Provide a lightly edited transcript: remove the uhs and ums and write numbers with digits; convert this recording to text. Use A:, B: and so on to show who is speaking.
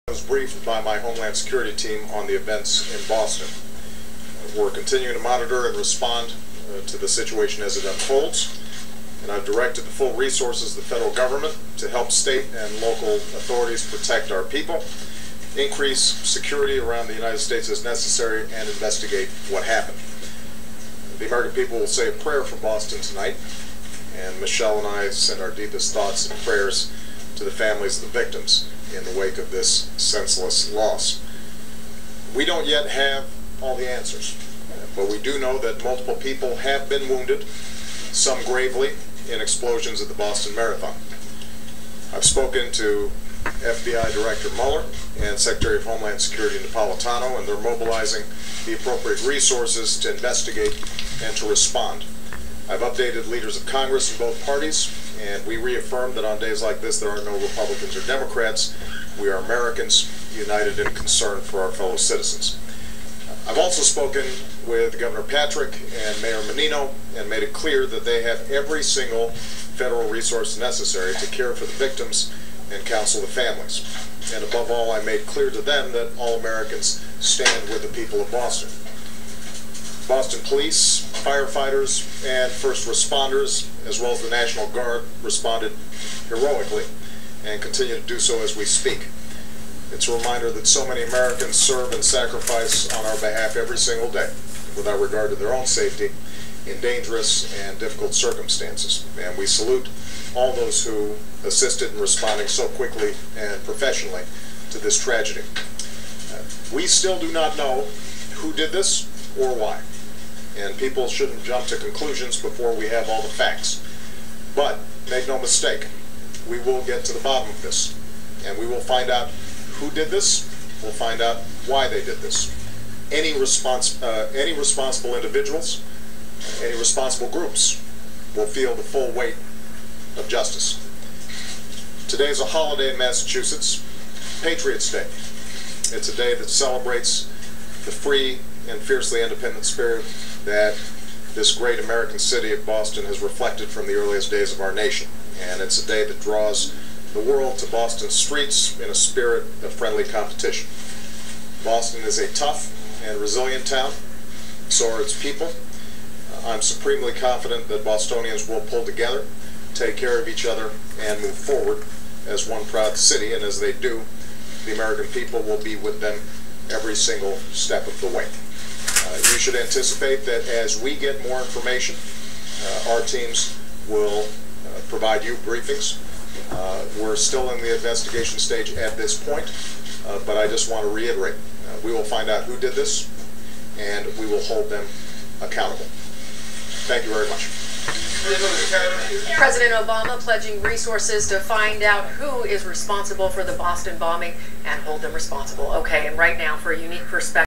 A: I was briefed by my Homeland Security team on the events in Boston. We're continuing to monitor and respond to the situation as it unfolds, and I've directed the full resources of the federal government to help state and local authorities protect our people, increase security around the United States as necessary, and investigate what happened. The American people will say a prayer for Boston tonight, and Michelle and I send our deepest thoughts and prayers to the families of the victims in the wake of this senseless loss. We don't yet have all the answers, but we do know that multiple people have been wounded, some gravely, in explosions at the Boston Marathon. I've spoken to FBI Director Mueller and Secretary of Homeland Security Napolitano, and they're mobilizing the appropriate resources to investigate and to respond. I've updated leaders of Congress in both parties, and we reaffirm that on days like this there are no Republicans or Democrats. We are Americans united in concern for our fellow citizens. I've also spoken with Governor Patrick and Mayor Menino and made it clear that they have every single federal resource necessary to care for the victims and counsel the families. And above all, I made clear to them that all Americans stand with the people of Boston. Boston police, firefighters, and first responders, as well as the National Guard, responded heroically and continue to do so as we speak. It's a reminder that so many Americans serve and sacrifice on our behalf every single day, without regard to their own safety, in dangerous and difficult circumstances. And we salute all those who assisted in responding so quickly and professionally to this tragedy. We still do not know who did this or why, and people shouldn't jump to conclusions before we have all the facts. But make no mistake, we will get to the bottom of this, and we will find out who did this. We'll find out why they did this. Any responsible individuals, any responsible groups will feel the full weight of justice. Today is a holiday in Massachusetts, Patriots' Day. It's a day that celebrates the free and fiercely independent spirit that this great American city of Boston has reflected from the earliest days of our nation. And it's a day that draws the world to Boston's streets in a spirit of friendly competition. Boston is a tough and resilient town, so are its people. I'm supremely confident that Bostonians will pull together, take care of each other, and move forward as one proud city, and as they do, the American people will be with them every single step of the way. You should anticipate that as we get more information, our teams will provide you briefings. We're still in the investigation stage at this point, but I just want to reiterate, we will find out who did this, and we will hold them accountable. Thank you very much.
B: President Obama pledging resources to find out who is responsible for the Boston bombing and hold them responsible. Okay, and right now, for a unique perspective,